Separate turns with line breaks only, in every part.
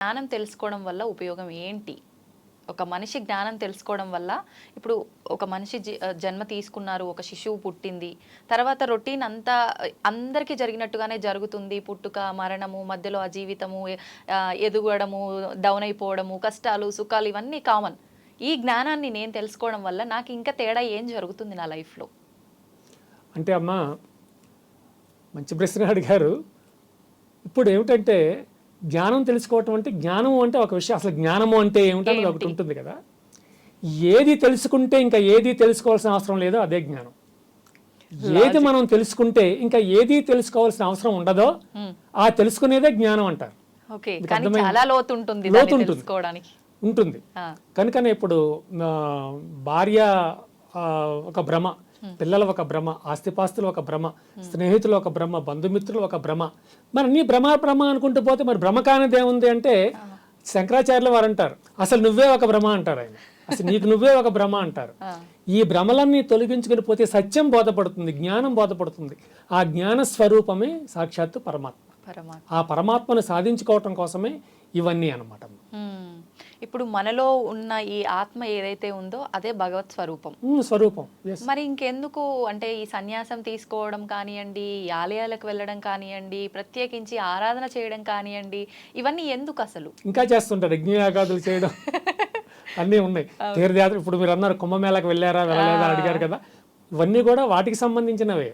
జ్ఞానం తెలుసుకోవడం వల్ల ఉపయోగం ఏంటి? ఒక మనిషి జ్ఞానం తెలుసుకోవడం వల్ల ఇప్పుడు ఒక మనిషి జన్మ తీసుకున్నారు, ఒక శిశువు పుట్టింది, తర్వాత రొటీన్ అంతా అందరికీ జరిగినట్టుగానే జరుగుతుంది. పుట్టుక, మరణము, మధ్యలో ఆ జీవితము, ఎదగడము, డౌన్ అయిపోవడము, కష్టాలు, సుఖాలు ఇవన్నీ కామన్. ఈ జ్ఞానాన్ని నేను తెలుసుకోవడం వల్ల నాకు ఇంకా తేడా ఏం జరుగుతుంది నా లైఫ్లో?
అంటే అమ్మ, మంచి ప్రశ్న అడిగారు. ఇప్పుడు ఏమిటంటే జ్ఞానం తెలుసుకోవటం అంటే, జ్ఞానము అంటే ఒక విషయం, అసలు జ్ఞానము అంటే ఏమిటనేది ఒకటి ఉంటుంది కదా. ఏది తెలుసుకుంటే ఇంకా ఏది తెలుసుకోవాల్సిన అవసరం లేదో అదే జ్ఞానం. ఏది మనం తెలుసుకుంటే ఇంకా ఏది తెలుసుకోవాల్సిన అవసరం ఉండదో ఆ తెలుసుకునేదే జ్ఞానం అంటారు. ఉంటుంది. కనుకనే ఇప్పుడు భార్య ఒక భ్రమ, పిల్లలు ఒక భ్రమ, ఆస్తిపాస్తులు ఒక భ్రమ, స్నేహితులు ఒక భ్రమ, బంధుమిత్రులు ఒక భ్రమ. మరి నీ భ్రమ అనుకుంటూ పోతే మరి భ్రమ కానిది ఏముంది అంటే, శంకరాచార్యులు వారు అంటారు, అసలు నువ్వే ఒక భ్రమ అంటారు ఆయన. అసలు నీకు నువ్వే ఒక భ్రమ అంటారు. ఈ భ్రమలన్నీ తొలగించుకుని పోతే సత్యం బోధపడుతుంది, జ్ఞానం బోధపడుతుంది. ఆ జ్ఞాన స్వరూపమే సాక్షాత్తు పరమాత్మ. ఆ పరమాత్మను సాధించుకోవటం కోసమే ఇవన్నీ అన్నమాట.
ఇప్పుడు మనలో ఉన్న ఈ ఆత్మ ఏదైతే ఉందో అదే భగవత్
స్వరూపం.
మరి ఇంకెందుకు అంటే ఈ సన్యాసం తీసుకోవడం కానివ్వండి, ఈ ఆలయాలకు వెళ్ళడం కానివ్వండి, ప్రత్యేకించి ఆరాధన చేయడం కానివ్వండి, ఇవన్నీ ఎందుకు అసలు?
ఇంకా చేస్తుంటారు, యజ్ఞయాగాదులు చేయడం అన్నీ ఉన్నాయి. తీర్థయాత్ర, ఇప్పుడు మీరు అన్నారు కుంభమేళకు వెళ్ళారా వెళ్ళలేదా అడిగారు కదా, ఇవన్నీ కూడా వాటికి సంబంధించినవే.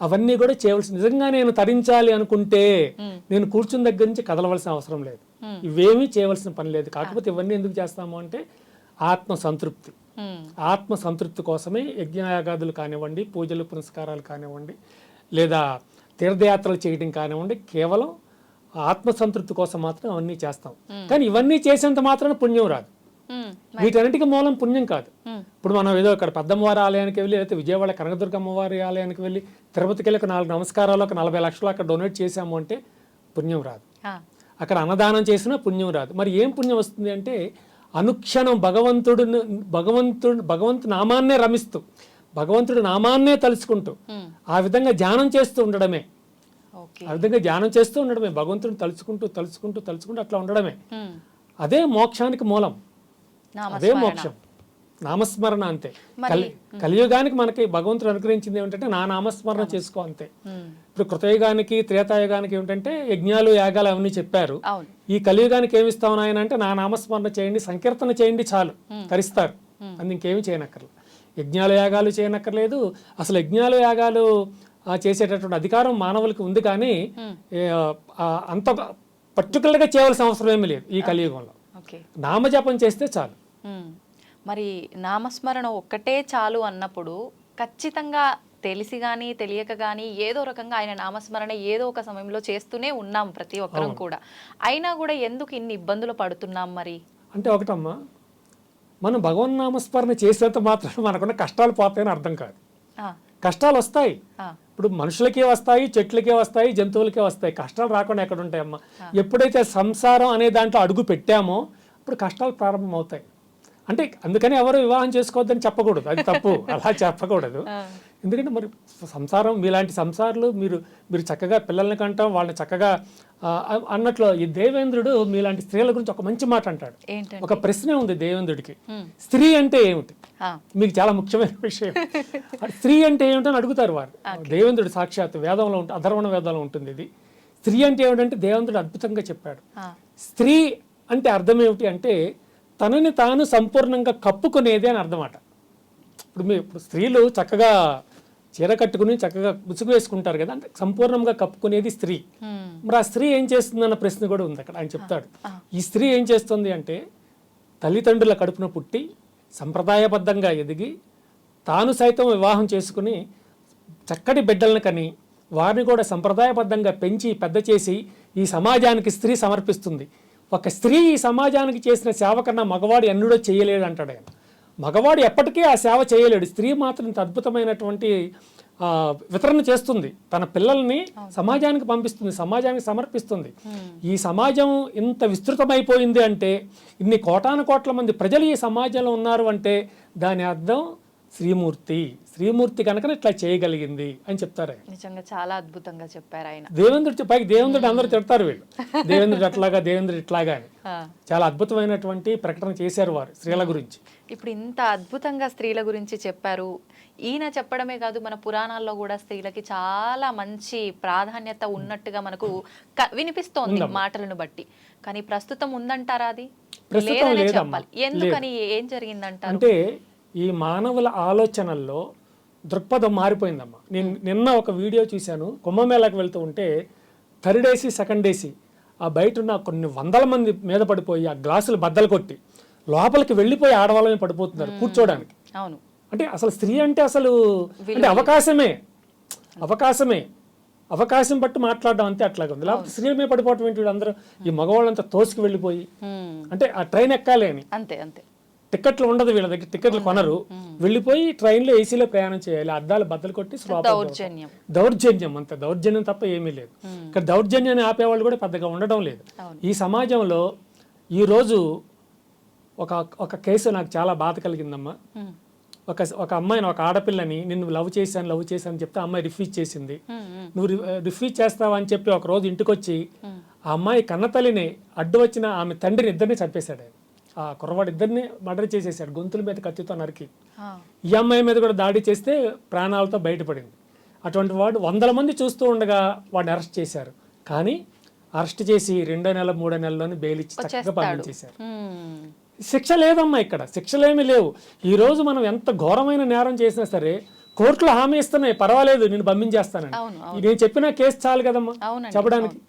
అవన్నీ కూడా చేయవలసి, నిజంగా నేను తరించాలి అనుకుంటే నేను కూర్చుని దగ్గర నుంచి కదలవలసిన అవసరం లేదు, ఇవేమీ చేయవలసిన పని లేదు. కాకపోతే ఇవన్నీ ఎందుకు చేస్తాము అంటే ఆత్మ సంతృప్తి. ఆత్మ సంతృప్తి కోసమే యజ్ఞయాగాదులు కానివ్వండి, పూజలు పునస్కారాలు కానివ్వండి, లేదా తీర్థయాత్రలు చేయడం కానివ్వండి, కేవలం ఆత్మ సంతృప్తి కోసం మాత్రం అవన్నీ చేస్తాం. కానీ ఇవన్నీ చేసేంత మాత్రం పుణ్యం రాదు. వీటన్నిటికీ మూలం పుణ్యం కాదు. ఇప్పుడు మనం ఏదో ఇక్కడ పెద్దమ్మవారి ఆలయానికి వెళ్ళి, లేకపోతే విజయవాడ కనకదుర్గ అమ్మవారి ఆలయానికి వెళ్ళి, తిరుపతికి వెళ్ళి 4 నమస్కారాలు, 40 లక్షలు అక్కడ డొనేట్ చేశాము అంటే పుణ్యం రాదు. అక్కడ అన్నదానం చేసినా పుణ్యం రాదు. మరి ఏం పుణ్యం వస్తుంది అంటే, అనుక్షణం భగవంతు నామాన్నే రమిస్తూ, భగవంతుడి నామాన్నే తలుచుకుంటూ, ఆ విధంగా ధ్యానం చేస్తూ ఉండడమే. భగవంతుడిని తలుచుకుంటూ అట్లా ఉండడమే. అదే మోక్షానికి మూలం, అదే మోక్షం. నామస్మరణ అంతే. కలియుగానికి మనకి భగవంతుడు అనుగ్రహించింది ఏమిటంటే నా నామస్మరణ చేసుకో అంతే. ఇప్పుడు కృతయుగానికి త్రేతాయుగానికి ఏమిటంటే యజ్ఞాలు యాగాలు అవన్నీ చెప్పారు. ఈ కలియుగానికి ఏమిస్తాం ఆయన అంటే నా నామస్మరణ చేయండి, సంకీర్తన చేయండి, చాలు, తరిస్తారు. అది ఇంకేమి చేయనక్కర్లేదు. యజ్ఞాలు యాగాలు చేయనక్కర్లేదు. అసలు యజ్ఞాలు యాగాలు చేసేటటువంటి అధికారం మానవులకు ఉంది, కానీ అంత పర్టికులర్గా చేయవలసిన అవసరం ఏమీ లేదు ఈ కలియుగంలో. నామజపం చేస్తే చాలు.
మరి నామస్మరణ ఒక్కటే చాలు అన్నప్పుడు ఖచ్చితంగా తెలిసి కానీ తెలియక కానీ ఏదో రకంగా ఆయన నామస్మరణ ఏదో ఒక సమయంలో చేస్తూనే ఉన్నాం ప్రతి ఒక్కరం కూడా. అయినా కూడా ఎందుకు ఇన్ని ఇబ్బందులు పడుతున్నాం మరి
అంటే, ఒకటమ్మా, మనం భగవన్ నామస్మరణ చేసేంత మాత్రం మనకున్న కష్టాలు పోతాయని అర్థం కాదు. కష్టాలు వస్తాయి. ఇప్పుడు మనుషులకే వస్తాయి, చెట్లకే వస్తాయి, జంతువులకే వస్తాయి. కష్టాలు రాకుండా ఎక్కడ ఉంటాయమ్మా? ఎప్పుడైతే సంసారం అనే దాంట్లో అడుగు పెట్టామో అప్పుడు కష్టాలు ప్రారంభం అవుతాయి. అంటే అందుకని ఎవరు వివాహం చేసుకోవద్దని చెప్పకూడదు, అది తప్పు, అలా చెప్పకూడదు. ఎందుకంటే మరి సంసారం, మీలాంటి సంసారాలు మీరు చక్కగా పిల్లల్ని కంటాం, వాళ్ళని చక్కగా అన్నట్లు ఈ దేవేంద్రుడు మీలాంటి స్త్రీల గురించి ఒక మంచి మాట అంటాడు. ఒక ప్రశ్న ఉంది దేవేంద్రుడికి, స్త్రీ అంటే ఏమిటి? మీకు చాలా ముఖ్యమైన విషయం. స్త్రీ అంటే ఏమిటని అడుగుతారు వారు. దేవేంద్రుడు సాక్షాత్ వేదంలో ఉంటుంది, అధర్వణ వేదంలో ఉంటుంది ఇది. స్త్రీ అంటే ఏమిటంటే దేవేంద్రుడు అద్భుతంగా చెప్పాడు. స్త్రీ అంటే అర్థం ఏమిటి అంటే తనని తాను సంపూర్ణంగా కప్పుకునేది అని అర్థమాట. ఇప్పుడు స్త్రీలు చక్కగా చీర కట్టుకుని చక్కగా ముసుగు వేసుకుంటారు కదా, అంటే సంపూర్ణంగా కప్పుకునేది స్త్రీ. మరి ఆ స్త్రీ ఏం చేస్తుందన్న ప్రశ్న కూడా ఉంది అక్కడ. ఆయన చెప్తాడు, ఈ స్త్రీ ఏం చేస్తుంది అంటే తల్లిదండ్రుల కడుపున పుట్టి సంప్రదాయబద్ధంగా ఎదిగి తాను సైతం వివాహం చేసుకుని చక్కటి బిడ్డలను కని వారిని కూడా సంప్రదాయబద్ధంగా పెంచి పెద్ద చేసి ఈ సమాజానికి స్త్రీ సమర్పిస్తుంది. ఒక స్త్రీ ఈ సమాజానికి చేసిన సేవ కన్నా మగవాడు ఎన్నడూ చేయలేడు అంటాడు ఆయన. మగవాడు ఎప్పటికీ ఆ సేవ చేయలేడు, స్త్రీ మాత్రం ఇంత అద్భుతమైనటువంటి వితరణ చేస్తుంది. తన పిల్లల్ని సమాజానికి పంపిస్తుంది, సమాజానికి సమర్పిస్తుంది. ఈ సమాజం ఇంత విస్తృతమైపోయింది అంటే, ఇన్ని కోటాను కోట్ల మంది ప్రజలు ఈ సమాజంలో ఉన్నారు అంటే దాని అర్థం శ్రీమూర్తి కనుక ఇట్లా చేయగలిగింది అని చెప్తారు ఆయన.
నిజంగా చాలా అద్భుతంగా చెప్పారు ఆయన.
పైకి దేవేంద్రుడు అందరూ తిడతారు వీళ్ళు, దేవేంద్రుడు అట్లాగా దేవేంద్రుడు ఇట్లాగా అని. చాలా అద్భుతమైనటువంటి ప్రకటన చేశారు వారు స్త్రీల గురించి.
ఇప్పుడు ఇంత అద్భుతంగా స్త్రీల గురించి చెప్పారు. ఈయన చెప్పడమే కాదు, మన పురాణాల్లో కూడా స్త్రీలకి చాలా మంచి ప్రాధాన్యత ఉన్నట్టుగా మనకు వినిపిస్తోంది మాటలను బట్టి. కానీ ప్రస్తుతం ఉందంటారా? అది లేదనే చెప్పాలి. ఎందుకని, ఏం జరిగిందంటారు?
అంటే ఈ మానవుల ఆలోచనల్లో దృక్పథం మారిపోయిందమ్మా. నేను నిన్న ఒక వీడియో చూశాను, కుంభమేళాకి వెళ్తూ ఉంటే థర్డ్ ఏసీ సెకండ్ ఏసీ ఆ బయట ఉన్న కొన్ని వందల మంది మీద పడిపోయి ఆ గ్లాసులు బద్దలు కొట్టి లోపలికి వెళ్ళిపోయి ఆడవాళ్ళమే పడిపోతున్నారు కూర్చోడానికి.
అవును.
అంటే అసలు స్త్రీ అంటే అసలు అంటే అవకాశం బట్టి మాట్లాడడం అంతే అట్లాగే ఉంది. లేకపోతే స్త్రీల మీద పడిపోవటం ఏంటి? వీళ్ళందరూ ఈ మగవాళ్ళంతా తోసుకు వెళ్ళిపోయి అంటే ఆ ట్రైన్ ఎక్కాలి అని
అంతే
టికెట్లు ఉండదు వీళ్ళ దగ్గర, టికెట్లు కొనరు, వెళ్ళిపోయి ట్రైన్లో ఏసీలో ప్రయాణం చేయాలి, అద్దాలు బద్దలు కొట్టి దౌర్జన్యం అంతే. దౌర్జన్యం తప్ప ఏమీ లేదు. ఇక్కడ దౌర్జన్యాన్ని ఆపేవాళ్ళు కూడా పెద్దగా ఉండడం లేదు ఈ సమాజంలో. ఈరోజు ఒక కేసు నాకు చాలా బాధ కలిగిందమ్మా. ఒక అమ్మాయిని, ఒక ఆడపిల్లని నిన్ను లవ్ చేశాను చెప్తే అమ్మాయి రిఫ్యూజ్ చేసింది. నువ్వు రిఫ్యూజ్ చేస్తావా అని చెప్పి ఒక రోజు ఇంటికి వచ్చి ఆ అమ్మాయి కన్నతల్లిని అడ్డు వచ్చిన ఆమె తండ్రిని ఇద్దరిని చంపేశాడు ఆయన. ఆ కుర్రవాడు ఇద్దరిని మర్డర్ చేసేసాడు, గొంతుల మీద కత్తితో నరికి. ఈ అమ్మాయి మీద కూడా దాడి చేస్తే ప్రాణాలతో బయటపడింది. అటువంటి వాడు 100 మంది చూస్తూ ఉండగా వాడిని అరెస్ట్ చేశారు. కానీ అరెస్ట్ చేసి 2వ నెల 3వ నెలలోనే బెయిల్ ఇచ్చి చక్కగా పంపించేశారు. శిక్ష లేదమ్మా, ఇక్కడ శిక్షలేమీ లేవు. ఈరోజు మనం ఎంత ఘోరమైన నేరం చేసినా సరే కోర్టులో హామీ ఇస్తున్నాయి, పర్వాలేదు నేను పంపించేస్తానని. నేను చెప్పిన కేసు చాలు కదమ్మా చెప్పడానికి.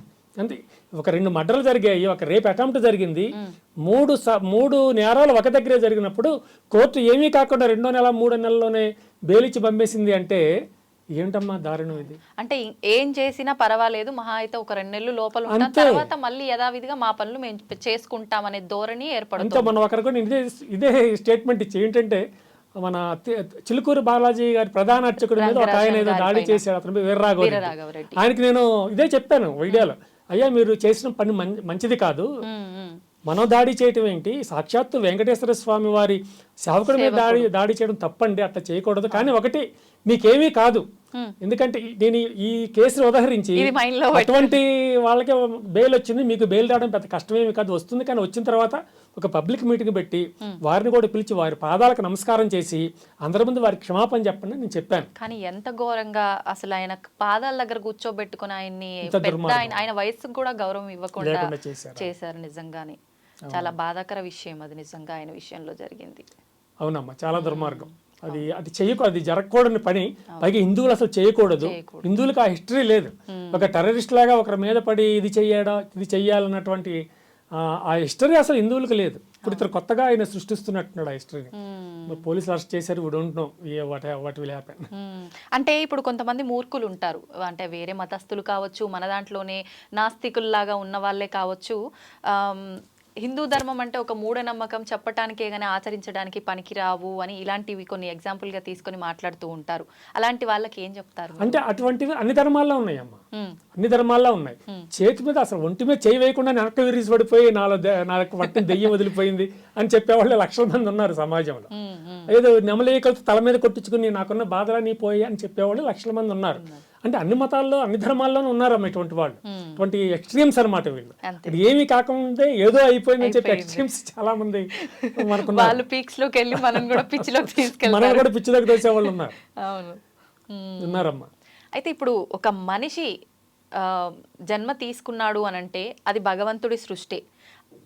అంతే. ఒక 2 మర్డర్లు జరిగాయి, ఒక రేప్ అటెంప్ట్ జరిగింది, 3 నేరాలు ఒక దగ్గరే జరిగినప్పుడు కోర్టు ఏమీ కాకుండా 2వ నెల 3వ నెలలోనే బెయిల్ ఇచ్చి పంపేసింది అంటే ఏంటమ్మా దారుణం ఇది?
అంటే ఏం చేసినా పర్వాలేదు, మహా అయితే ఒక 2 నెలలు లోపల ఉంటాం, తర్వాత మళ్ళీ యథావిధిగా మా పనులు మేము చేసుకుంటాం అనే ధోరణి ఏర్పడుతుంది.
మనం ఒకరికి ఇదే స్టేట్మెంట్ ఇచ్చి ఏంటంటే మన చిలుకూరు బాలాజీ గారి ప్రధాన అర్చకుడి మీద ఒక ఆయన ఏదో దాడి చేశాడు, అతను వీర్రాఘవరెడ్డి. ఆయనకి నేను ఇదే చెప్పాను వీడియోలో, అయ్యా మీరు చేసిన పని మంచిది కాదు, మనం దాడి చేయటం ఏంటి, సాక్షాత్తు వెంకటేశ్వర స్వామి వారి సేవకుడి మీద దాడి చేయడం తప్పండి, అట్లా చేయకూడదు. కానీ ఒకటి మీకేమీ కాదు, ఎందుకంటే నేను ఈ కేసును ఉదహరించి అటువంటి వాళ్ళకి బెయిల్ వచ్చింది, మీకు బెయిల్ రావడం పెద్ద కష్టమేమి కాదు, వస్తుంది. కానీ వచ్చిన తర్వాత ఒక పబ్లిక్ మీటింగ్ పెట్టి వారిని కూడా పిలిచి వారి పాదాలకు నమస్కారం చేసి అందరి ముందు వారికి క్షమాపణ చెప్పండి నేను చెప్పాను.
కానీ ఎంత ఘోరంగా అసలు ఆయన పాదాల దగ్గర కూర్చోబెట్టుకుని ఆయన్ని, ఆయన వయసుకు కూడా గౌరవం ఇవ్వకుండా చేశారు. నిజంగానే చాలా బాధాకర విషయం అది, నిజంగా ఆయన విషయంలో జరిగింది.
అవునమ్మా, చాలా దుర్మార్గం అది. అది జరగకూడని పని. పైగా హిందువులు అసలు చేయకూడదు. హిందువులకు ఆ హిస్టరీ లేదు. ఒక టెర్రరిస్ట్ లాగా ఒకరి మీద పడి ఇది చెయ్యాలన్నటువంటి ఆ హిస్టరీ అసలు హిందువులకు లేదు. ఇప్పుడు ఇతను కొత్తగా ఆయన సృష్టిస్తున్నట్టున్నాడు ఆ హిస్టరీని. పోలీసులు అరెస్ట్ చేశారు, we don't know what will happen.
అంటే ఇప్పుడు కొంతమంది మూర్ఖులు ఉంటారు, అంటే వేరే మతస్థులు కావచ్చు, మన దాంట్లోనే నాస్తికుల్లాగా ఉన్న వాళ్ళే కావచ్చు, హిందూ ధర్మం అంటే ఒక మూఢనమ్మకం, చెప్పటానికే గానీ ఆచరించడానికి పనికిరావు అని ఇలాంటివి కొన్ని ఎగ్జాంపుల్ గా తీసుకొని మాట్లాడుతూ ఉంటారు. అలాంటి వాళ్ళకి ఏం చెప్తారు?
అంటే అటువంటివి అన్ని ధర్మాల్లో ఉన్నాయమ్మా, అన్ని ధర్మాల్లో ఉన్నాయి. చేతి మీద అసలు ఒంటి మీద చేయి వేయకుండా వెనక విరిసి పడిపోయి నాకు పట్టిన దెయ్యం వదిలిపోయింది అని చెప్పేవాళ్ళు లక్షల మంది ఉన్నారు సమాజంలో. ఏదో నెమలేకలతో తల మీద కొట్టించుకుని నాకున్న బాధలా నీ పోయి అని చెప్పేవాళ్ళు లక్షల మంది ఉన్నారు. అంటే అన్ని మతాల్లో అన్ని ధర్మాల్లోనూ ఉన్నారమ్మా ఇటువంటి వాళ్ళు, ఇటువంటి ఎక్స్ట్రీమ్స్ అనమాట వీళ్ళు. ఏమీ కాకముందే ఏదో అయిపోయిందని చెప్పి ఎక్స్ట్రీమ్స్ చాలా మంది
వాళ్ళు పీక్స్ లోకి వెళ్ళి మనం కూడా
పిచ్చిలోకి తోసే వాళ్ళు ఉన్నారు. ఉన్నారమ్మా.
అయితే ఇప్పుడు ఒక మనిషి జన్మ తీసుకున్నాడు అని అంటే అది భగవంతుడి సృష్టి.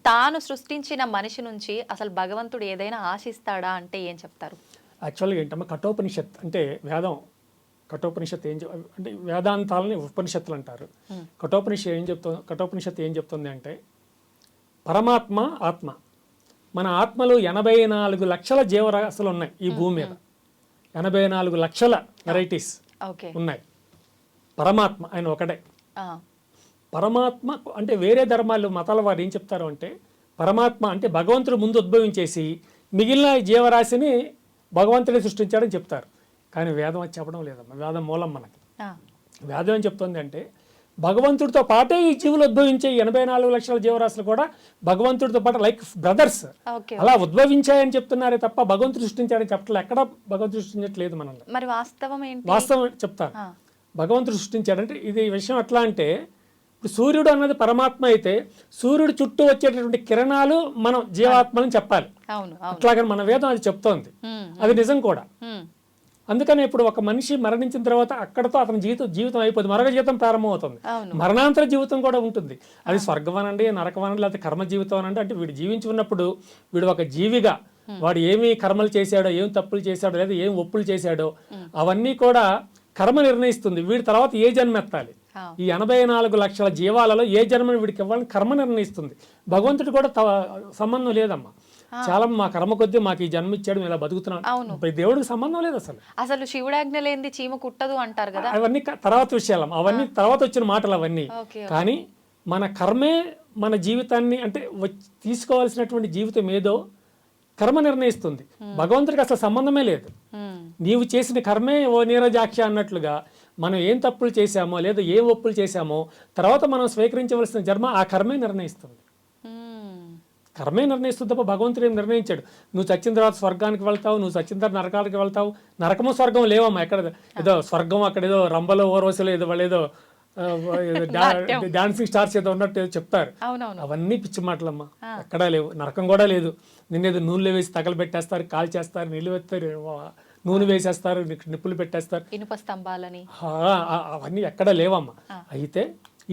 తాను సృష్టించిన మనిషి నుంచి అసలు భగవంతుడు ఏదైనా ఆశిస్తాడా అంటే ఏం చెప్తారు?
యాక్చువల్గా ఏంటమ్మా, కఠోపనిషత్ అంటే వేదం. కఠోపనిషత్ అంటే వేదాంతాలని ఉపనిషత్తులు అంటారు. కఠోపనిషత్ ఏం చెప్తుంది అంటే పరమాత్మ ఆత్మ, మన ఆత్మలో 84 లక్షల జీవరాశులు ఉన్నాయి ఈ భూమి మీద. 84 లక్షల వెరైటీస్ ఉన్నాయి. పరమాత్మ ఆయన ఒకటే. పరమాత్మ అంటే వేరే ధర్మాలు మతాల వారు ఏం చెప్తారు అంటే పరమాత్మ అంటే భగవంతుడు ముందు ఉద్భవించేసి మిగిలిన జీవరాశిని భగవంతుడే సృష్టించాడని చెప్తారు. కానీ వేదం అది చెప్పడం లేదమ్మా. వేదం మూలం మనకి. వేదం ఏం చెప్తుంది అంటే భగవంతుడితో పాటే ఈ జీవులు ఉద్భవించే 84 లక్షల జీవరాశులు కూడా భగవంతుడితో పాటు లైక్ బ్రదర్స్
ఓకే.
అలా ఉద్భవించాయని చెప్తున్నారే తప్ప భగవంతుడు సృష్టించాడని చెప్పట్లేదు. ఎక్కడ భగవంతుడు సృష్టించట్లేదు మనల్ని.
మరి వాస్తవం ఏంటి?
వాస్తవం చెప్తాను. భగవంతుడు సృష్టించాడంటే ఇది విషయం ఎట్లా అంటే, ఇప్పుడు సూర్యుడు అన్నది పరమాత్మ అయితే సూర్యుడు చుట్టూ వచ్చేటటువంటి కిరణాలు మనం జీవాత్మని చెప్పాలి.
అవును.
అట్లాగని మన వేదం అది చెప్తోంది. అది నిజం కూడా. అందుకని ఇప్పుడు ఒక మనిషి మరణించిన తర్వాత అక్కడతో అతని జీవితం అయిపోతుంది, మరొక జీవితం ప్రారంభమవుతుంది. మరణాంతర జీవితం కూడా ఉంటుంది. అది స్వర్గం అనండి, నరకం అనండి, లేకపోతే కర్మ జీవితం అనండి. అంటే వీడు జీవించి ఉన్నప్పుడు వీడు ఒక జీవిగా వాడు ఏమి కర్మలు చేశాడో, ఏం తప్పులు చేశాడో, లేదా ఏం ఒప్పులు చేశాడో అవన్నీ కూడా కర్మ నిర్ణయిస్తుంది. వీడి తర్వాత ఏ జన్మ ఎత్తాలి, ఈ 84 లక్షల జీవాలలో ఏ జన్మను వీడికి ఇవ్వాలని కర్మ నిర్ణయిస్తుంది. భగవంతుడు కూడా సంబంధం లేదమ్మా. చాలా మా కర్మ కొద్దీ మాకు ఈ జన్మ ఇచ్చాడు, ఇలా బతుకుతున్నాను. దేవుడికి సంబంధం లేదు
అసలు శివుడాజ్ఞ లేనిది చీమ కుట్టదు అంటారు కదా.
అవన్నీ తర్వాత విషయాలు, అవన్నీ తర్వాత వచ్చిన మాటలు అవన్నీ. కానీ మన కర్మే మన జీవితాన్ని, అంటే తీసుకోవాల్సినటువంటి జీవితం ఏదో కర్మ నిర్ణయిస్తుంది. భగవంతుడికి అసలు సంబంధమే లేదు. నీవు చేసిన కర్మే ఓ నీరజాక్ష అన్నట్లుగా మనం ఏం తప్పులు చేశామో లేదా ఏం ఒప్పులు చేశామో తర్వాత మనం స్వీకరించవలసిన జన్మ ఆ కర్మే నిర్ణయిస్తుంది. కర్మే నిర్ణయిస్తుంది తప్ప భగవంతుడు ఏం నిర్ణయించాడు. నువ్వు చచ్చిన తర్వాత స్వర్గానికి వెళ్తావు, నువ్వు చచ్చిన తర్వాత నరకానికి వెళ్తావు. నరకము స్వర్గం లేవమ్మా. ఎక్కడ ఏదో స్వర్గం అక్కడ ఏదో రంబలో ఓర్వశలో ఏదో వాళ్ళు ఏదో డాన్సింగ్ స్టార్స్ ఏదో ఉన్నట్టు ఏదో చెప్తారు. అవన్నీ పిచ్చి మాటలమ్మా. ఎక్కడా లేవు. నరకం కూడా లేదు. నిన్నేదో నూనెలో వేసి తగలబెట్టేస్తారు, కాల్ చేస్తారు, నీళ్ళు వేస్తారు, నూనె వేసేస్తారు, నిప్పులు పెట్టేస్తారు,
ఇనుప స్తంభాలని.
అవన్నీ ఎక్కడ లేవమ్మా. అయితే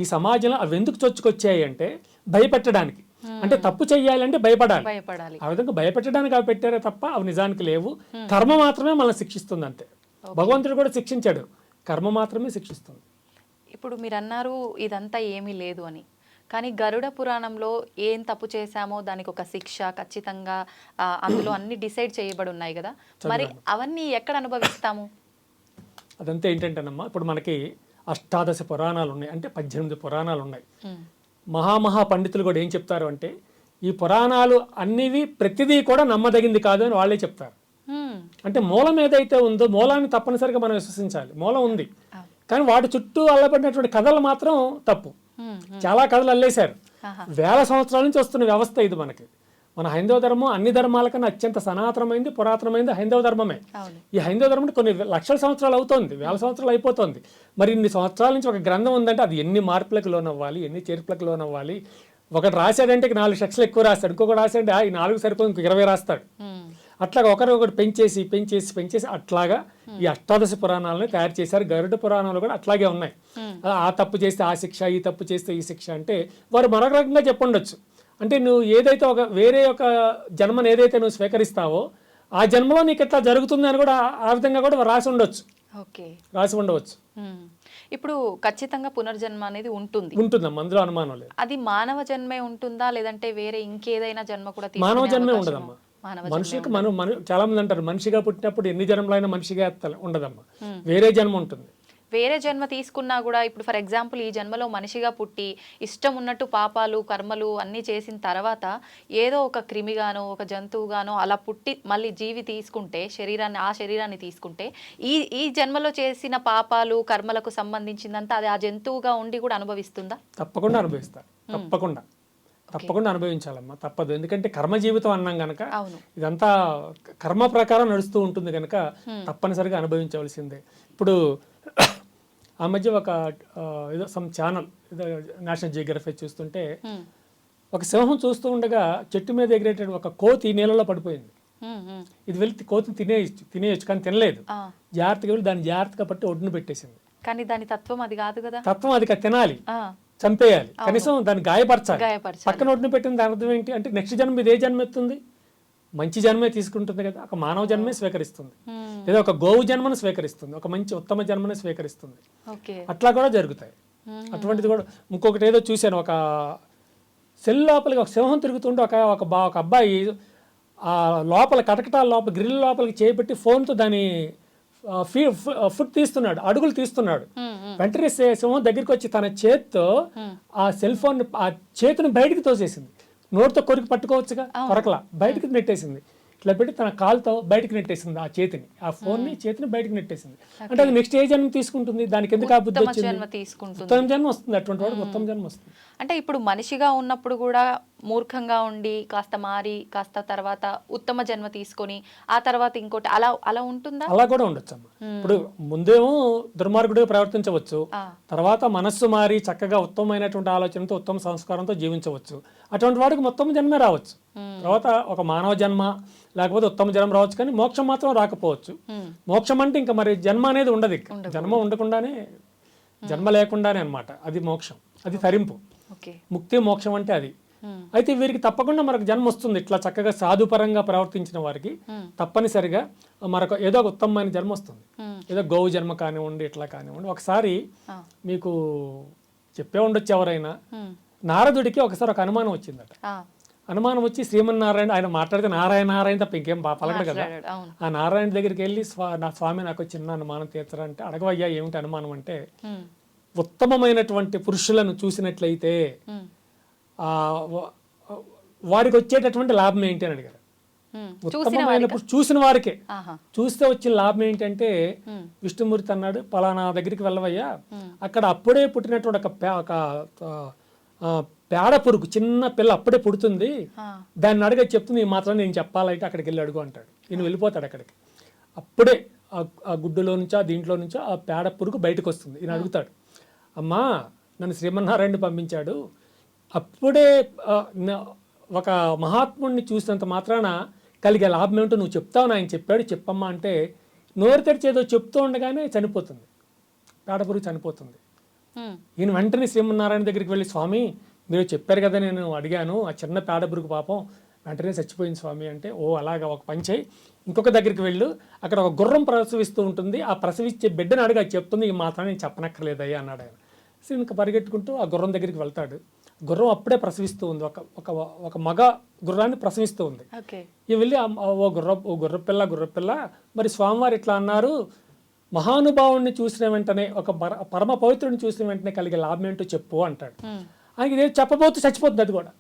ఈ సమాజంలో అవి ఎందుకు చొచ్చుకొచ్చాయి అంటే భయపెట్టడానికి. అంటే తప్పు చెయ్యాలంటే భయపడాలి. ఆ విధంగా భయపెట్టడానికి అవి పెట్టారే తప్ప అవి నిజానికి లేవు. కర్మ మాత్రమే మనల్ని శిక్షిస్తుంది అంతే. భగవంతుడు కూడా శిక్షించాడు, కర్మ మాత్రమే శిక్షిస్తుంది.
ఇప్పుడు మీరు అన్నారు ఇదంతా ఏమీ లేదు అని, కానీ గరుడ పురాణంలో ఏం తప్పు చేశామో దానికి ఒక శిక్ష ఖచ్చితంగా అందులో అన్ని డిసైడ్ చేయబడి ఉన్నాయి కదా. మరి అవన్నీ ఎక్కడ అనుభవిస్తాము?
అదంతా ఏంటంటేనమ్మా, ఇప్పుడు మనకి 18 పురాణాలు ఉన్నాయి, అంటే 18 పురాణాలు ఉన్నాయి. మహామహా పండితులు కూడా ఏం చెప్తారు అంటే, ఈ పురాణాలు అన్నివి ప్రతిదీ కూడా నమ్మదగింది కాదు అని వాళ్ళే చెప్తారు. అంటే మూలం ఏదైతే ఉందో మూలాన్ని తప్పనిసరిగా మనం విశ్వసించాలి. మూలం ఉంది, కానీ వాటి చుట్టూ అల్లబడినటువంటి కథలు మాత్రం తప్పు. చాలా కథలు అల్లేశారు. వేల సంవత్సరాల నుంచి వస్తున్న వ్యవస్థ ఇది. మన హైందవ ధర్మం అన్ని ధర్మాల కన్నా అత్యంత సనాతనమైంది, పురాతనమైంది హైందవ ధర్మమే. ఈ హైందవ ధర్మం కొన్ని లక్షల సంవత్సరాలు అవుతోంది, వేల సంవత్సరాలు అయిపోతుంది. మరి ఇన్ని సంవత్సరాల నుంచి ఒక గ్రంథం ఉందంటే అది ఎన్ని మార్పులకు లోనవ్వాలి, ఎన్ని చేర్పులకు లోనవ్వాలి. ఒకటి రాశాడంటే 4 సెక్షన్లు ఎక్కువ రాస్తాడు, ఇంకొకటి రాశాడంటే ఈ 4 సరిపోయి ఇంకో 20 రాస్తాడు. అట్లాగా ఒకటి పెంచేసి పెంచేసి పెంచేసి అట్లాగా ఈ 18 పురాణాలను తయారు చేశారు. గరుడ పురాణాలు కూడా అట్లాగే ఉన్నాయి. ఆ తప్పు చేస్తే ఆ శిక్ష, ఈ తప్పు చేస్తే ఈ శిక్ష అంటే వారు మరొక రకంగా చెప్పండొచ్చు. అంటే నువ్వు ఏదైతే వేరే ఒక జన్మను ఏదైతే నువ్వు స్వీకరిస్తావో ఆ జన్మలో నీకు ఎట్లా జరుగుతుంది అని కూడా ఆ విధంగా కూడా రాసి ఉండవచ్చు.
ఇప్పుడు ఖచ్చితంగా పునర్జన్మ అనేది
ఉంటుందమ్మా, అందులో అనుమానం లేదు.
అది మానవ జన్మే ఉంటుందా లేదంటే వేరే ఇంకేదైనా జన్మ కూడా?
మానవ జన్మే ఉండదమ్మా. మనుషులకు చాలా మంది అంటారు మనిషిగా పుట్టినప్పుడు ఎన్ని జన్మలైనా మనిషిగా ఉండదమ్మా, వేరే జన్మ ఉంటుంది.
వేరే జన్మ తీసుకున్నా కూడా ఇప్పుడు ఫర్ ఎగ్జాంపుల్ ఈ జన్మలో మనిషిగా పుట్టి ఇష్టం ఉన్నట్టు పాపాలు కర్మలు అన్నీ చేసిన తర్వాత ఏదో ఒక క్రిమిగానో ఒక జంతువుగానో అలా పుట్టి మళ్ళీ జీవి తీసుకుంటే శరీరాన్ని తీసుకుంటే ఈ జన్మలో చేసిన పాపాలు కర్మలకు సంబంధించిందంతా అది ఆ జంతువుగా ఉండి కూడా అనుభవిస్తుందా?
తప్పకుండా అనుభవిస్తారు. తప్పకుండా అనుభవించాలమ్మా, తప్పదు. ఎందుకంటే కర్మ జీవితం అన్నాం గనక ఇదంతా కర్మ ప్రకారం నడుస్తూ ఉంటుంది కనుక తప్పనిసరిగా అనుభవించవలసిందే. ఇప్పుడు ఆ మధ్య ఒక ఏదో సమ్ ఛానల్ ఏదో నేషనల్ జియోగ్రఫీ చూస్తుంటే ఒక సింహం చూస్తూ ఉండగా చెట్టు మీద ఎగిరేటటువంటి ఒక కోతి నీళ్ళలో పడిపోయింది. ఇది వెళ్ళి కోతిని తినేయచ్చు కానీ తినలేదు. జాగ్రత్తగా వెళ్ళి దాన్ని జాగ్రత్తగా పట్టి ఒడ్డును పెట్టేసింది.
కానీ దాని తత్వం అది కాదు కదా.
తత్వం అది తినాలి, చంపేయాలి, కనీసం దాన్ని గాయపరచాలి. పక్కన ఒడ్డును పెట్టిన దాని అర్థం ఏంటి అంటే నెక్స్ట్ జన్మ ఇదే జన్మ ఎత్తుంది, మంచి జన్మే తీసుకుంటుంది కదా. ఒక మానవ జన్మే స్వీకరిస్తుంది, లేదా ఒక గోవు జన్మను స్వీకరిస్తుంది, ఒక మంచి ఉత్తమ జన్మను స్వీకరిస్తుంది. అట్లా కూడా జరుగుతాయి. అటువంటిది కూడా ఇంకొకటి ఏదో చూశాను, ఒక సెల్ లోపలికి ఒక సింహం తిరుగుతుంటే ఒక అబ్బాయి ఆ లోపల కటకటాల లోపల గ్రిల్ లోపలికి చేపెట్టి ఫోన్తో దాని ఫుడ్ తీస్తున్నాడు, అడుగులు తీస్తున్నాడు. వెంటనే సింహం దగ్గరికి వచ్చి తన చేత్తో ఆ సెల్ ఫోన్ ఆ చేతిని బయటికి తోసేసింది. నోటితో కొరికి పట్టుకోవచ్చుగా, కొరకలా బయటికి నెట్టేసింది. ఇట్లా పెట్టి తన కాలుతో బయటకు నెట్టేసింది ఆ చేతిని, ఆ ఫోన్ని చేతిని బయటకు నెట్టేసింది. అంటే అది నెక్స్ట్ ఏ జన్మ తీసుకుంటుంది, దానికి ఎందుకు ఆ బుద్ధి వచ్చింది?
జన్మ తీసుకుంటుంది.
ఉత్తమ జన్మ వస్తుంది, అటువంటి వాడికి ఉత్తమ జన్మ వస్తుంది.
అంటే ఇప్పుడు మనిషిగా ఉన్నప్పుడు కూడా మూర్ఖంగా ఉండి కాస్త మారి కాస్త తర్వాత ఉత్తమ జన్మ తీసుకొని ఆ తర్వాత ఇంకోటి అలా అలా ఉంటుందా?
అలా కూడా ఉండొచ్చు అమ్మ. ఇప్పుడు ముందేమో దుర్మార్గుడిగా ప్రవర్తించవచ్చు, తర్వాత మనస్సు మారి చక్కగా ఉత్తమమైనటువంటి ఆలోచనతో ఉత్తమ సంస్కారంతో జీవించవచ్చు. అటువంటి వాడికి మొత్తం జన్మే రావచ్చు. తర్వాత ఒక మానవ జన్మ లేకపోతే ఉత్తమ జన్మ రావచ్చు, కానీ మోక్షం మాత్రం రాకపోవచ్చు. మోక్షం అంటే ఇంకా మరి జన్మ అనేది ఉండదు, జన్మ ఉండకుండానే జన్మ లేకుండానే అన్నమాట, అది మోక్షం, అది తరింపు. ముక్తి మోక్షం అంటే అది. అయితే వీరికి తప్పకుండా మనకు జన్మ వస్తుంది. ఇట్లా చక్కగా సాధుపరంగా ప్రవర్తించిన వారికి తప్పనిసరిగా మరొక ఏదో ఒక ఉత్తమమైన జన్మ వస్తుంది. ఏదో గోవు జన్మ కానివ్వండి, ఇట్లా కానివ్వండి. ఒకసారి మీకు చెప్పే ఉండొచ్చు ఎవరైనా, నారదుడికి ఒకసారి ఒక అనుమానం వచ్చిందట. అనుమానం వచ్చి శ్రీమన్నారాయణ, ఆయన మాట్లాడితే నారాయణ నారాయణ తప్ప ఇంకేం పలకడు కదా. ఆ నారాయణ దగ్గరికి వెళ్ళి నా స్వామి నాకు చిన్న అనుమానం తీర్చరంటే, అడగవయ్యా ఏమిటి అనుమానం అంటే, ఉత్తమమైనటువంటి పురుషులను చూసినట్లయితే వారికి వచ్చేటటువంటి లాభం ఏంటి అని అడిగారు. ఉత్తమమైన చూసిన వారికే చూస్తే వచ్చిన లాభం ఏంటంటే, విష్ణుమూర్తి అన్నాడు పలానా దగ్గరికి వెళ్ళవయ్యా, అక్కడ అప్పుడే పుట్టినటువంటి ఒక పేడ పురుగు, చిన్న పిల్ల అప్పుడే పుడుతుంది, దాన్ని అడిగే చెప్తుంది, ఈ మాత్రం నేను చెప్పాలంటే అక్కడికి వెళ్ళి అడుగు అంటాడు. ఈయన వెళ్ళిపోతాడు అక్కడికి. అప్పుడే ఆ గుడ్డులో నుంచో ఆ దీంట్లో నుంచో ఆ పేడ పురుగు బయటకు వస్తుంది. ఈయన అడుగుతాడు, అమ్మా నన్ను శ్రీమన్నారాయణ పంపించాడు, అప్పుడే ఒక మహాత్ముడిని చూసినంత మాత్రాన కలిగే లాభం ఏమిటో నువ్వు చెప్తావు, ఆయన చెప్పాడు చెప్పమ్మా అంటే, నోరు తెరిచేదో చెప్తూ ఉండగానే చనిపోతుంది, పేడ పురుగు చనిపోతుంది. ఈయన వెంటనే శ్రీమన్నారాయణ దగ్గరికి వెళ్ళి, స్వామి మీరు చెప్పారు కదా, నేను అడిగాను, ఆ చిన్న పేడ పురుగు పాపం వెంటనే చచ్చిపోయింది స్వామి అంటే, ఓ అలాగా ఒక పని చేయి, ఇంకొక దగ్గరికి వెళ్ళు, అక్కడ ఒక గుర్రం ప్రసవిస్తూ ఉంటుంది, ఆ ప్రసవించే బిడ్డను అడిగి అది చెప్తుంది, ఈ మాత్రం నేను చెప్పనక్కర్లేదయ్యా అన్నాడు ఆయన. సో ఇంకా పరిగెట్టుకుంటూ ఆ గుర్రం దగ్గరికి వెళ్తాడు. గుర్రం అప్పుడే ప్రసవిస్తూ ఉంది, ఒక మగ గుర్రాన్ని ప్రసవిస్తూ ఉంది. ఇక వెళ్ళి ఓ గుర్రపిల్ల మరి స్వామివారు ఇట్లా అన్నారు, మహానుభావుడిని చూసిన వెంటనే, ఒక పరమ పవిత్రుడిని చూసిన వెంటనే కలిగే లాభం ఏంటో చెప్పు అంటాడు. ఆయనకి ఇదే చెప్పబోతూ చచ్చిపోతుంది అది కూడా.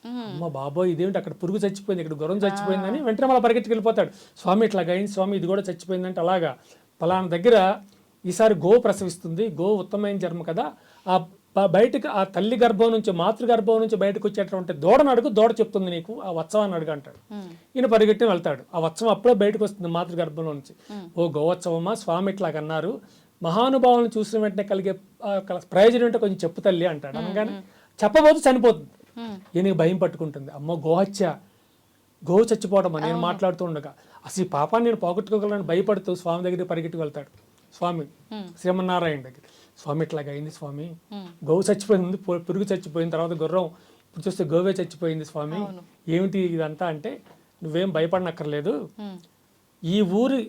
అమ్మ బాబోయ్ ఇదేంటి, అక్కడ పురుగు చచ్చిపోయింది, ఇక్కడ గుర్రం చచ్చిపోయిందని వెంటనే మళ్ళీ పరిగెట్టుకు వెళ్ళిపోతాడు. స్వామి ఇట్లా అయింది స్వామి, ఇది కూడా చచ్చిపోయిందంటే, అలాగా పలానా దగ్గర ఈసారి గో ప్రసవిస్తుంది, గో ఉత్తమమైన జన్మ కదా, ఆ బయటకు ఆ తల్లి గర్భం నుంచి మాతృగర్భం నుంచి బయటకు వచ్చేటటువంటి దూడను అడుగు, దూడ చెప్తుంది నీకు, ఆ వత్సవాన్ని అడుగు అంటాడు. ఈయన పరిగెట్టి వెళ్తాడు, ఆ వత్సవం అప్పుడే బయటకు వస్తుంది మాతృగర్భంలో నుంచి. ఓ గోవత్సవమా, స్వామి ఇట్లాగన్నారు, మహానుభావులను చూసిన వెంటనే కలిగే ప్రయోజనం ఏంటో కొంచెం చెప్పు తల్లి అంటాడు. అనగానే చెప్పబోతూ చనిపోతుంది. ఈయనకి భయం పట్టుకుంటుంది, అమ్మో గోహత్య, గోవు చచ్చిపోవడం నేను మాట్లాడుతూ ఉండగా అసలు ఈ పాపాన్ని నేను పోగొట్టుకోగలను భయపడుతూ స్వామి దగ్గరికి పరిగెట్టుకు వెళ్తాడు. స్వామి శ్రీమన్నారాయణ దగ్గర, స్వామి ఇట్లాగా అయింది స్వామి, గోవు చచ్చిపోయింది, పురుగు చచ్చిపోయిన తర్వాత గుర్రం, ఇప్పుడు చూస్తే గోవే చచ్చిపోయింది స్వామి, ఏమిటి ఇదంతా అంటే, నువ్వేం భయపడనక్కర్లేదు, ఈ ఊరి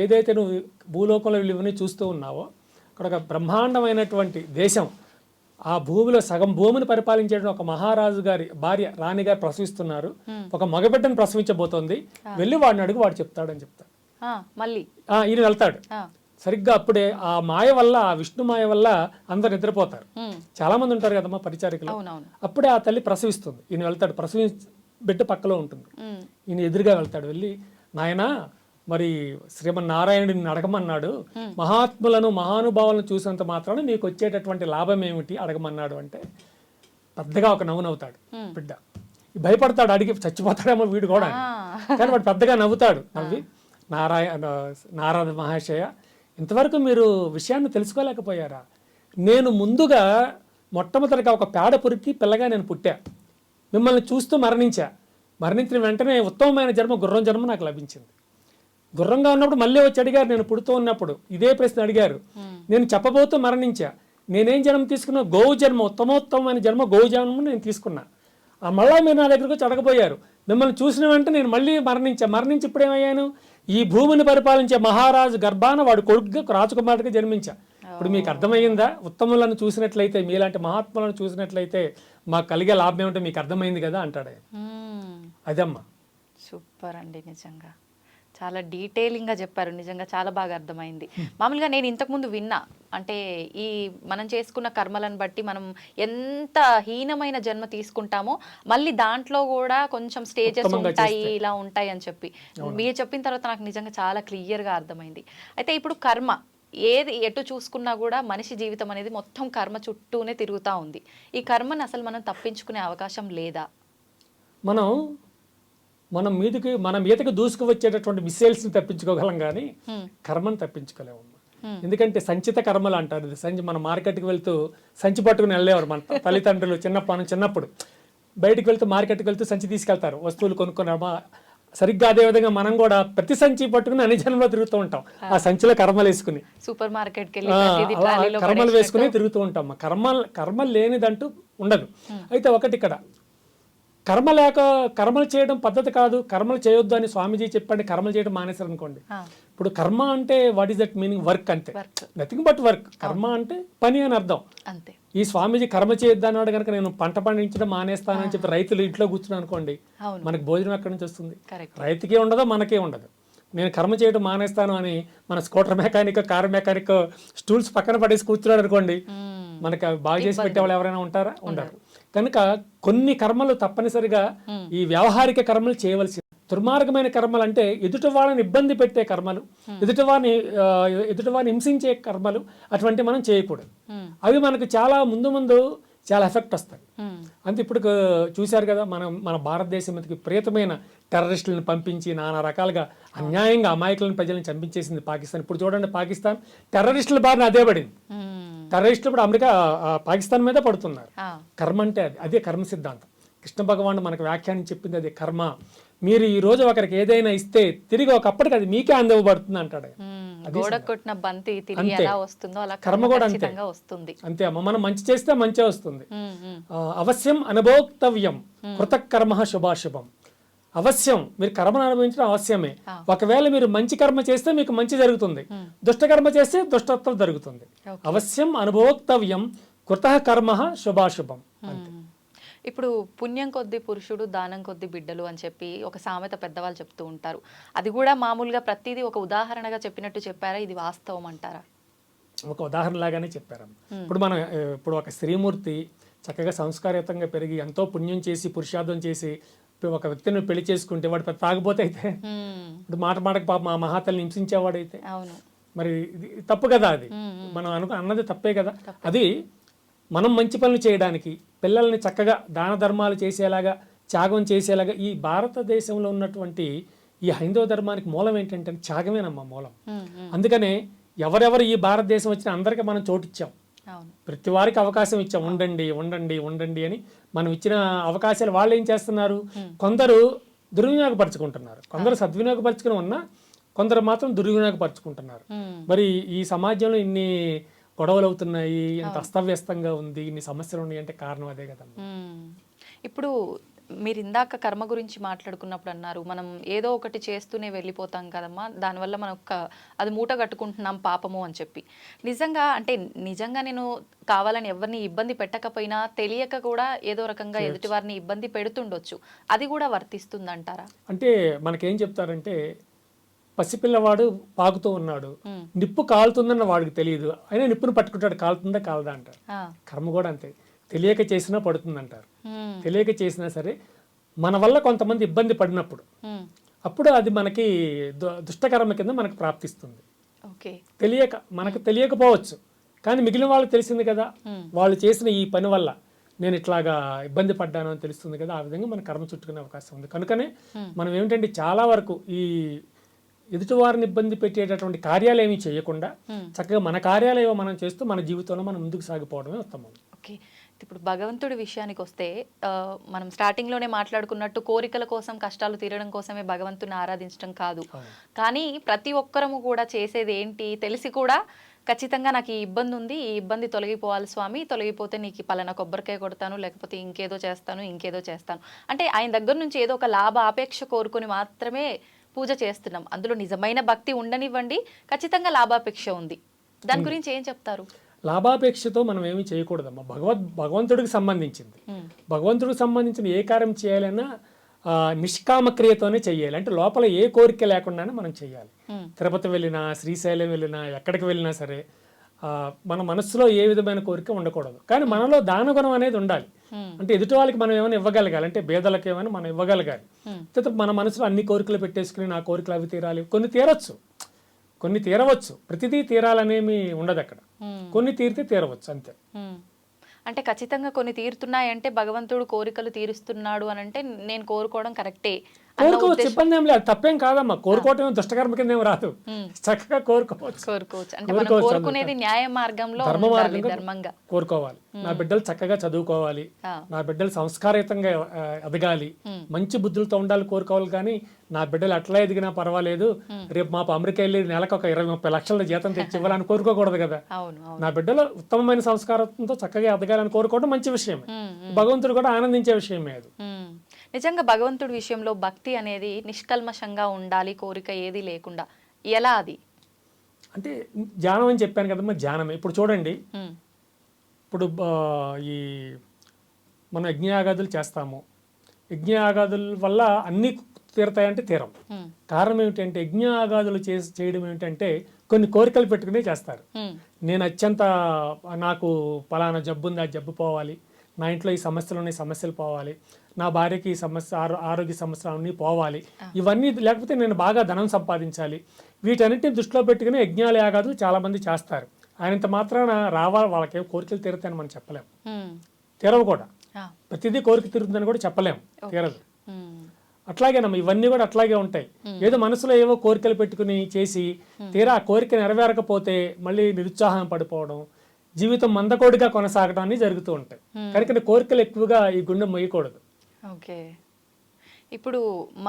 ఏదైతే నువ్వు భూలోకంలో ఇవన్నీ చూస్తూ ఉన్నావో, అక్కడ ఒక బ్రహ్మాండమైనటువంటి దేశం, ఆ భూమిలో సగం భూమిని పరిపాలించే ఒక మహారాజు గారి భార్య రాణి గారు ప్రసవిస్తున్నారు, ఒక మగబిడ్డను ప్రసవించబోతోంది, వెళ్ళి వాడిని అడుగు, వాడు చెప్తాడని చెప్తాడు.
మళ్ళీ
ఈయన వెళ్తాడు. సరిగ్గా అప్పుడే ఆ మాయ వల్ల, ఆ విష్ణు మాయ వల్ల అందరు నిద్రపోతారు. చాలా మంది ఉంటారు కదమ్మా పరిచారికలు. అప్పుడే ఆ తల్లి ప్రసవిస్తుంది. ఈయన వెళ్తాడు, బిడ్డ పక్కలో ఉంటుంది. ఈయన ఎదురుగా వెళ్తాడు, వెళ్ళి నాయనా మరి శ్రీమన్నారాయణుడిని అడగమన్నాడు, మహాత్ములను మహానుభావులను చూసినంత మాత్రాన నీకు వచ్చేటటువంటి లాభం ఏమిటి అడగమన్నాడు అంటే, పెద్దగా ఒక నవ్వుతాడు బిడ్డ. భయపడతాడు, అడిగి చచ్చిపోతాడేమో వీడు కూడా, కానీ వాడు పెద్దగా నవ్వుతాడు. నవ్వి, నారద మహాశయ, ఇంతవరకు మీరు విషయాన్ని తెలుసుకోలేకపోయారా? నేను ముందుగా మొట్టమొదటిగా ఒక పేడ పురికి పిల్లగా నేను పుట్టా, మిమ్మల్ని చూస్తూ మరణించిన వెంటనే ఉత్తమమైన జన్మ, గుర్రం జన్మ నాకు లభించింది. గుర్రంగా ఉన్నప్పుడు మళ్ళీ వచ్చి అడిగారు, నేను పుడుతూ ఉన్నప్పుడు ఇదే ప్రశ్న అడిగారు, నేను చెప్పబోతూ మరణించా. నేనేం జన్మ తీసుకున్నా? గోవు జన్మ, ఉత్తమోత్తమైన జన్మ గోవు జన్మ నేను తీసుకున్నా. మళ్ళీ మీరు నా దగ్గరకు వచ్చి అడగబోయారు, మిమ్మల్ని చూసిన వెంటనే నేను మళ్ళీ మరణించి ఇప్పుడేమయ్యాను? ఈ భూమిని పరిపాలించే మహారాజు గర్భాన వాడు కొడుకుగా రాజకుమారుడిగా జన్మించా. ఇప్పుడు మీకు అర్థమయ్యిందా? ఉత్తములను చూసినట్లయితే, మీలాంటి మహాత్ములను చూసినట్లయితే మాకు కలిగే లాభం ఏమిటో మీకు అర్థమైంది కదా అంటాడు ఆయన. అదమ్మా.
సూపర్ అండి, నిజంగా చాలా డీటెయిలింగ్గా చెప్పారు, నిజంగా చాలా బాగా అర్థమైంది. మామూలుగా నేను ఇంతకుముందు విన్నా, అంటే ఈ మనం చేసుకున్న కర్మలను బట్టి మనం ఎంత హీనమైన జన్మ తీసుకుంటామో మళ్ళీ దాంట్లో కూడా కొంచెం స్టేజెస్
ఉత్తమంగా
ఉంటాయి,
చేస్తే.
ఇలా ఉంటాయి అని చెప్పి మీరు చెప్పిన తర్వాత నాకు నిజంగా చాలా క్లియర్గా అర్థమైంది. అయితే ఇప్పుడు కర్మ ఏది ఎటు చూసుకున్నా కూడా మనిషి జీవితం అనేది మొత్తం కర్మ చుట్టూనే తిరుగుతూ ఉంది. ఈ కర్మను అసలు మనం తప్పించుకునే అవకాశం లేదా?
మన మీదకి దూసుకు వచ్చేటటువంటి మిసైల్స్ని తప్పించుకోగలం కానీ కర్మను తప్పించుకోలేము. ఎందుకంటే సంచిత కర్మలు అంటారు. ఇది సంచి, మన మార్కెట్కి వెళ్తూ సంచి పట్టుకుని వెళ్ళేవారు మన తల్లిదండ్రులు చిన్నప్పుడు బయటికి వెళ్తూ మార్కెట్కి వెళ్తూ సంచి తీసుకెళ్తారు వస్తువులు కొనుక్కొని. సరిగ్గా అదే విధంగా మనం కూడా ప్రతి సంచి పట్టుకుని అన్ని జనంలో తిరుగుతూ ఉంటాం, ఆ సంచిలో కర్మలు వేసుకుని,
సూపర్ మార్కెట్
కర్మలు వేసుకుని తిరుగుతూ ఉంటాం. కర్మలు లేనిదంటూ ఉండదు. అయితే ఒకటి ఇక్కడ కర్మలు చేయడం పద్ధతి కాదు, కర్మలు చేయొద్దు అని స్వామీజీ చెప్పండి, కర్మలు చేయడం మానేశారు అనుకోండి. ఇప్పుడు కర్మ అంటే what is that meaning? Work, అంతే, నథింగ్ బట్ వర్క్. కర్మ అంటే పని అని అర్థం.
అంతే. ఈ
స్వామీజీ కర్మ చేయొద్దు అన్నాడు కనుక నేను పంట పండించడం మానేస్తానని చెప్పి రైతులు ఇంట్లో కూర్చున్నాను అనుకోండి, మనకి భోజనం ఎక్కడి నుంచి వస్తుంది? రైతుకే ఉండదు, మనకే ఉండదు. నేను కర్మ చేయడం మానేస్తాను అని మన scooter mechanic, car mechanic stools పక్కన పడేసి కూర్చున్నాడు అనుకోండి, మనకి బాగు చేసి పెట్టేవాళ్ళు ఎవరైనా ఉంటారా? ఉండరు. కనుక కొన్ని కర్మలు తప్పనిసరిగా ఈ వ్యవహారిక కర్మలు చేయవలసి. దుర్మార్గమైన కర్మలు అంటే ఎదుటి వాళ్ళని ఇబ్బంది పెట్టే కర్మలు, ఎదుటివారిని హింసించే కర్మలు, అటువంటి మనం చేయకూడదు. అవి మనకు చాలా ముందు చాలా ఎఫెక్ట్ వస్తాయి. అంతే. ఇప్పుడు చూశారు కదా, మన భారతదేశం మీదకి విపరీతమైన టెర్రరిస్టులను పంపించి నానా రకాలుగా అన్యాయంగా అమాయకులను ప్రజలను చంపించేసింది పాకిస్తాన్. ఇప్పుడు చూడండి, పాకిస్తాన్ టెర్రరిస్టుల బారిన అదే పడింది. టెర్రరిస్టులు ఇప్పుడు అమెరికా పాకిస్తాన్ మీద పడుతున్నారు. కర్మ అంటే అదే కర్మ సిద్ధాంతం. కృష్ణ భగవానుడు మనకు వ్యాఖ్యానం చెప్పింది అదే కర్మ. మీరు ఈ రోజు ఒకరికి ఏదైనా ఇస్తే తిరిగి ఒకప్పటికి అది మీకే అందవబడుతుంది అంటాడు. కర్మ కూడా అంతే. అంతే అమ్మ, మనం మంచి చేస్తే మంచి వస్తుంది. అవశ్యం అనుభోక్తవ్యం కృతకర్మ శుభాశుభం. అవశ్యం మీరు కర్మను అనుభవించడం అవశ్యమే. ఒకవేళ మీరు మంచి కర్మ చేస్తే మీకు మంచి జరుగుతుంది, దుష్టకర్మ చేస్తే దుష్టత్వం జరుగుతుంది. అవశ్యం అనుభోక్తవ్యం కృత కర్మ శుభాశుభం.
ఇప్పుడు పుణ్యం కొద్ది పురుషుడు, దానం కొద్ది బిడ్డలు అని చెప్పి ఒక సామెత పెద్దవాళ్ళు చెప్తూ ఉంటారు. అది కూడా మామూలుగా ప్రతిదీ ఒక ఉదాహరణగా చెప్పినట్టు చెప్పారా? ఇది వాస్తవం అంటారా?
ఒక ఉదాహరణ లాగానే చెప్పారమ్మ. ఇప్పుడు ఒక స్త్రీమూర్తి చక్కగా సంస్కారయుతంగా పెరిగి ఎంతో పుణ్యం చేసి పురుషార్థం చేసి ఒక వ్యక్తిని పెళ్లి చేసుకుంటే వాడు పెద్ద తాగిపోతే అయితే, ఇప్పుడు మాటకు పాప మా మహాతల్ని హింసించేవాడైతే మరి తప్పు కదా. అది మనం అన్నది తప్పే కదా. అది మనం మంచి పనులు చేయడానికి, పిల్లల్ని చక్కగా దాన ధర్మాలు చేసేలాగా, త్యాగం చేసేలాగా, ఈ భారతదేశంలో ఉన్నటువంటి ఈ హైందవ ధర్మానికి మూలం ఏంటంటే త్యాగమేనమ్మా మూలం. అందుకనే ఎవరెవరు ఈ భారతదేశం వచ్చినా అందరికీ మనం చోటిచ్చాం, ప్రతి వారికి అవకాశం ఇచ్చాం. ఉండండి అని మనం ఇచ్చిన అవకాశాలు వాళ్ళు ఏం చేస్తున్నారు? కొందరు దుర్వినియోగపరుచుకుంటున్నారు, కొందరు సద్వినియోగపరుచుకుని ఉన్నా కొందరు మాత్రం దుర్వినియోగపరుచుకుంటున్నారు. మరి ఈ సమాజంలో ఇన్ని గొడవలు అవుతున్నాయి, ఇంత అస్తవ్యస్తంగా ఉంది, ఇన్ని సమస్యలు ఉన్నాయి అంటే కారణం అదే కదమ్మా.
ఇప్పుడు మీరు ఇందాక కర్మ గురించి మాట్లాడుకున్నప్పుడు అన్నారు, మనం ఏదో ఒకటి చేస్తూనే వెళ్ళిపోతాం కదమ్మా, దానివల్ల మనం అది మూట కట్టుకుంటున్నాం పాపము అని చెప్పి. నిజంగా నేను కావాలని ఎవరిని ఇబ్బంది పెట్టకపోయినా తెలియక కూడా ఏదో రకంగా ఎదుటి వారిని ఇబ్బంది పెడుతుండొచ్చు, అది కూడా వర్తిస్తుందంటారా?
అంటే మనకేం చెప్తారంటే, పసిపిల్లవాడు పాకుతూ ఉన్నాడు, నిప్పు కాలుతుందన్న వాడికి తెలియదు, అయినా నిప్పును పట్టుకుంటాడు, కాలుతుందా కాలదా అంటారు. కర్మ కూడా అంతే, తెలియక చేసినా పడుతుందంటారు. తెలియక చేసినా సరే మన వల్ల కొంతమంది ఇబ్బంది పడినప్పుడు అప్పుడు అది మనకి దుష్టకర్మ కింద మనకు ప్రాప్తిస్తుంది. మనకు తెలియకపోవచ్చు, కానీ మిగిలిన వాళ్ళకి తెలిసింది కదా, వాళ్ళు చేసిన ఈ పని వల్ల నేను ఇట్లాగా ఇబ్బంది పడ్డాను అని తెలుస్తుంది కదా, ఆ విధంగా మన కర్మ చుట్టుకునే అవకాశం ఉంది. కనుకనే మనం ఏమిటంటే చాలా వరకు ఈ ఎదుటివారిని ఇబ్బంది పెట్టేటటువంటి కార్యాలు ఏమీ చేయకుండా చక్కగా మన కార్యాలు ఏవో మనం చేస్తూ మన జీవితంలో మనం ముందుకు సాగిపోవడమే ఉత్తమం.
ఓకే. ఇప్పుడు భగవంతుడి విషయానికి వస్తే, మనం స్టార్టింగ్లోనే మాట్లాడుకున్నట్టు కోరికల కోసం, కష్టాలు తీరడం కోసమే భగవంతుని ఆరాధించడం కాదు, కానీ ప్రతి ఒక్కరము కూడా చేసేది ఏంటి తెలిసి కూడా ఖచ్చితంగా నాకు ఈ ఇబ్బంది ఉంది, ఈ ఇబ్బంది తొలగిపోవాలి స్వామి, తొలగిపోతే నీకు పలానా కొబ్బరికాయ కొడతాను, లేకపోతే ఇంకేదో చేస్తాను అంటే ఆయన దగ్గర నుంచి ఏదో ఒక లాభ ఆపేక్ష కోరుకొని మాత్రమే పూజ చేస్తున్నాం. అందులో నిజమైన భక్తి ఉండనివ్వండి, ఖచ్చితంగా లాభాపేక్ష ఉంది. దాని గురించి ఏం చెప్తారు?
లాభాపేక్షతో మనం ఏమి చేయకూడదమ్మా. భగవంతుడికి సంబంధించింది, భగవంతుడికి సంబంధించిన ఏ కార్యం చేయాలన్నా నిష్కామ క్రియతోనే చెయ్యాలి. అంటే లోపల ఏ కోరిక లేకుండానే మనం చెయ్యాలి.
ఉమ్,
తిరుపతి వెళ్ళినా, శ్రీశైలం వెళ్ళినా, ఎక్కడికి వెళ్ళినా సరే మన మనసులో ఏ విధమైన కోరిక ఉండకూడదు. కానీ మనలో దానగుణం అనేది ఉండాలి.
ఉమ్,
అంటే ఎదుటి వాళ్ళకి మనం ఏమైనా ఇవ్వగలగాలి, అంటే పేదలకు ఏమైనా మనం ఇవ్వగలగాలి.
ఉమ్,
తర్వాత మన మనసులో అన్ని కోరికలు పెట్టేసుకుని నా కోరికలు అవి తీరాలి, కొన్ని తీరవచ్చు, కొన్ని తీరవచ్చు, ప్రతిదీ తీరాలనేమి ఉండదు అక్కడ.
ఉమ్,
కొన్ని తీరితే తీరవచ్చు అంతే.
ఉమ్. అంటే ఖచ్చితంగా కొన్ని తీరుతున్నాయంటే భగవంతుడు కోరికలు తీరుస్తున్నాడు అని అంటే నేను కోరుకోవడం కరెక్టే అన్న
కోరుకోవచ్చు, ఇబ్బంది ఏం లేదు, తప్పేం కాదమ్మా. కోరుకోవటం దుష్టకర్మ కింద ఏం రాదు, చక్కగా కోరుకోవచ్చు.
కోరుకోవచ్చు. అంటే మనం కోరుకునేది న్యాయ మార్గంలో ఉండాలి, ధర్మంగా
కోరుకోవాలి. నా బిడ్డలు చక్కగా చదువుకోవాలి,
ఆ,
నా బిడ్డలు సంస్కారయుతంగా ఎదగాలి, మంచి బుద్ధులతో ఉండాలి కోరుకోవాలి. కానీ నా బిడ్డలు అట్లా ఎదిగినా పర్వాలేదు, రేపు మా అమెరికా వెళ్ళి నెలకు ఒక 20-30 లక్షల జీతం తెచ్చి ఇవ్వాలని కోరుకోకూడదు కదా.
అవును అవును.
నా బిడ్డలు ఉత్తమమైన సంస్కారంతో చక్కగా ఎదగాలని కోరుకోవడం మంచి విషయమే,
ఉమ్, ఉమ్,
భగవంతుడు కూడా ఆనందించే విషయమే అది.
ఉమ్. నిజంగా భగవంతుడి విషయంలో భక్తి అనేది నిష్కల్మషంగా ఉండాలి, కోరిక ఏది లేకుండా. ఎలా అది?
అంటే ధ్యానం అని చెప్పాను కదమ్మా, ధ్యానమే. ఇప్పుడు చూడండి,
ఉమ్,
ఇప్పుడు ఈ మనం యజ్ఞయాగాదులు చేస్తాము, యజ్ఞయాగాదుల వల్ల అన్నీ తీరతాయంటే తీరం.
ఉమ్,
కారణం ఏమిటంటే యజ్ఞయాగాదులు చేయడం ఏమిటంటే కొన్ని కోరికలు పెట్టుకునే చేస్తారు.
ఉమ్,
నేను అత్యంత నాకు పలానా జబ్బు ఉంది, ఆ జబ్బు పోవాలి, నా ఇంట్లో ఈ సమస్యలు ఉన్నాయి, సమస్యలు పోవాలి, నా భార్యకి ఈ సమస్య ఆరోగ్య సమస్యలు అన్నీ పోవాలి, ఇవన్నీ లేకపోతే నేను బాగా ధనం సంపాదించాలి, వీటన్నిటిని దృష్టిలో పెట్టుకుని యజ్ఞాల యాగాదులు చాలామంది చేస్తారు. ఆయనంత మాత్రాన వాళ్ళకేం కోరికలు తీరుతాయని మనం చెప్పలేము,
ఉమ్,
తీరవు కూడా.
ఆ,
ప్రతిదీ కోరిక తీరుతుందని కూడా చెప్పలేము, తీరదు.
ఉమ్,
అట్లాగేనమ్మా, ఇవన్నీ కూడా అట్లాగే ఉంటాయి. ఏదో మనసులో ఏవో కోరికలు పెట్టుకుని చేసి తీరా ఆ కోరిక నెరవేరకపోతే మళ్ళీ నిరుత్సాహం పడిపోవడం, జీవితం మందకోడిగా కొనసాగడం అన్ని జరుగుతూ ఉంటాయి. కనుక కోరికలు ఎక్కువగా ఈ గుండె మొయ్యకూడదు.
ఓకే. ఇప్పుడు